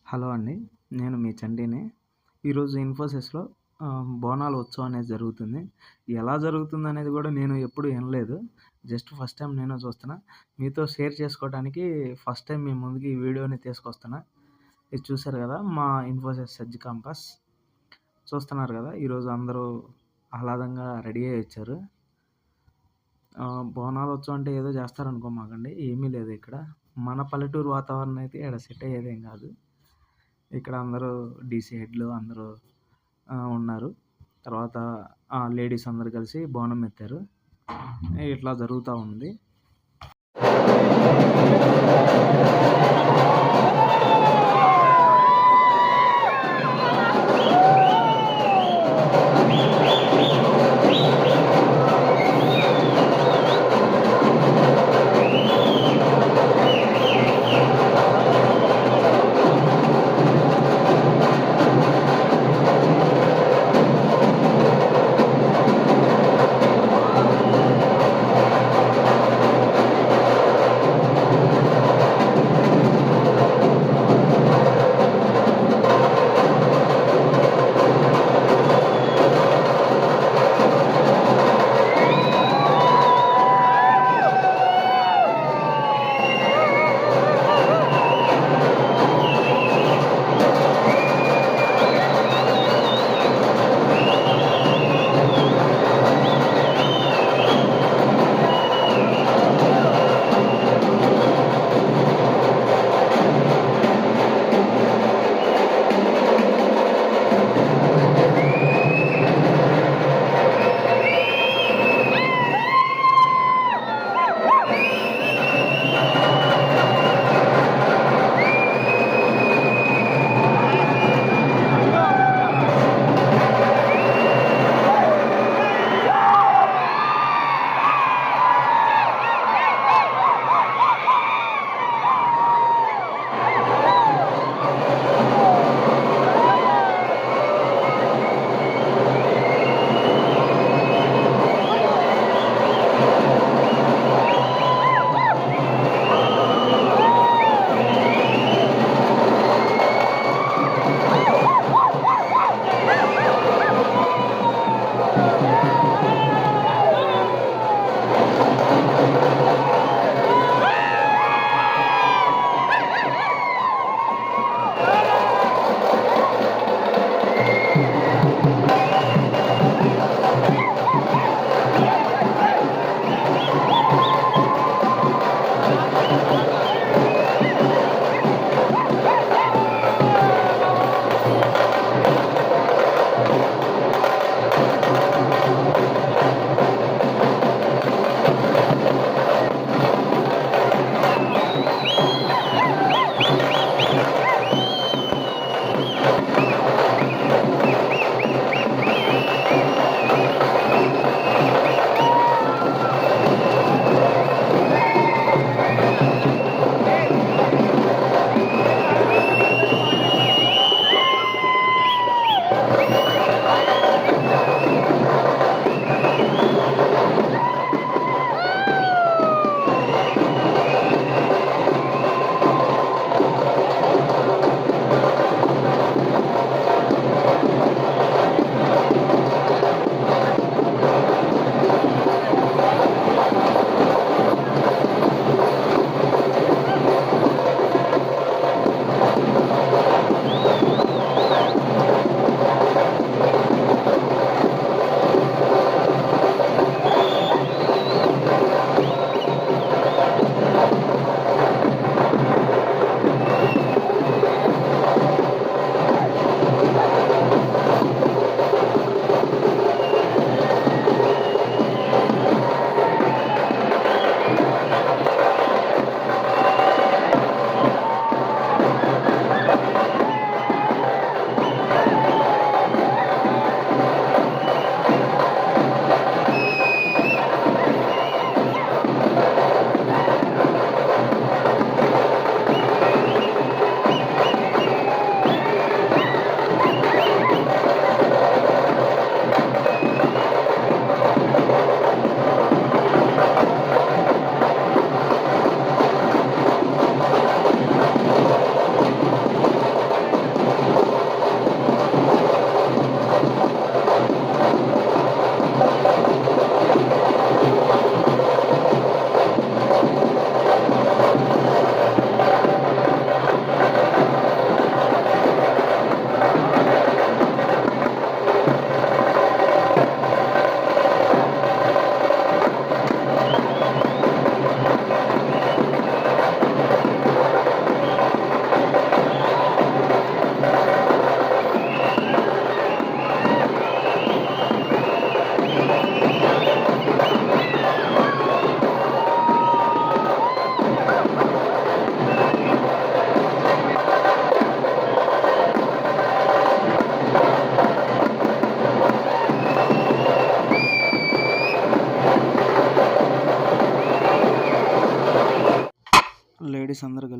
Hello అండి. నేను మీ చండీని. ఈరోజు ఇన్ఫోసిస్‌లో బోనాల ఉత్సవం అనేది జరుగుతుంది. ఎలా జరుగుతుందనేది గూడా నేను ఎప్పుడు ఇనలేదు. జస్ట్ ఫస్ట్ టైమ్ నేను చూస్తున్నా. మీతో షేర్ చేసుకోవడానికి ఫస్ట్ టైమ్ మీ ముందుకి ఈ వీడియోని తీసుకొస్తున్నా. ఇది చూసారు గదా! మా ఇన్ఫోసిస్ ఎడ్జ్ క్యాంపస్. చూస్తున్నారు గదా! ఈరోజు అందరూ ఆహ్లాదంగా రెడీ అయ్యి వచ్చారు. బోనాల ఉత్సవం అంటే ఏదో చేస్తారనుకోమాకండి. ఏమీ లేదు ఇక్కడ. మన పల్లెటూరు వాతావరణం అయితే ఈడ సెట్ అయ్యేదేం గాదు. ఇక్కడ అందరూ డీసీ హెడ్‌లు అందరూ ఉన్నారు. తర్వాత లేడీస్ అందరూ కలిసి బోనం ఎత్తారు. ఇట్లా జరుగుతా ఉంది.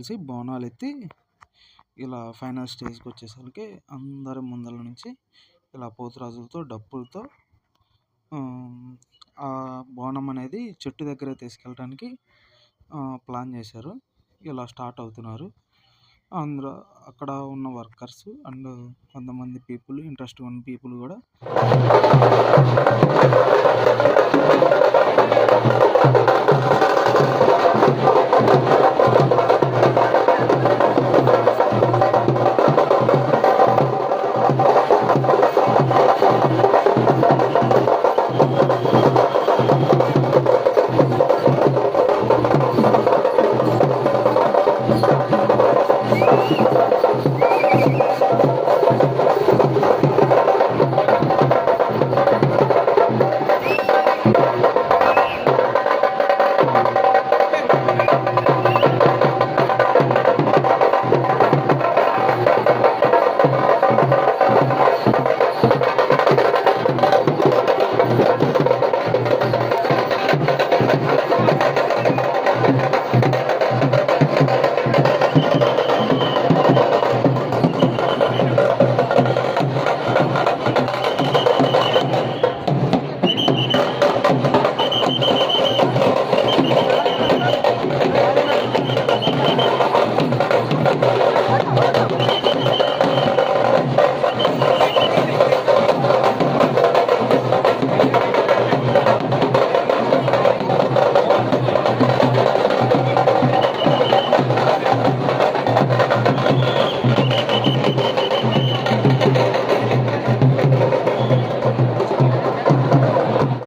కలిసి బోనాలెత్తి ఇలా ఫైనల్ స్టేజ్‌కి వచ్చేసరికి అందరి ముందల నుంచి ఇలా పోతురాజులతో, డప్పులతో ఆ బోనం అనేది చెట్టు దగ్గరికి తీసుకెళ్ళడానికి ప్లాన్ చేశారు. ఇలా స్టార్ట్ అవుతున్నారు. అందులో అక్కడ ఉన్న వర్కర్స్ అండ్ కొంతమంది పీపుల్, ఇంట్రెస్ట్ ఉన్న పీపుల్ కూడా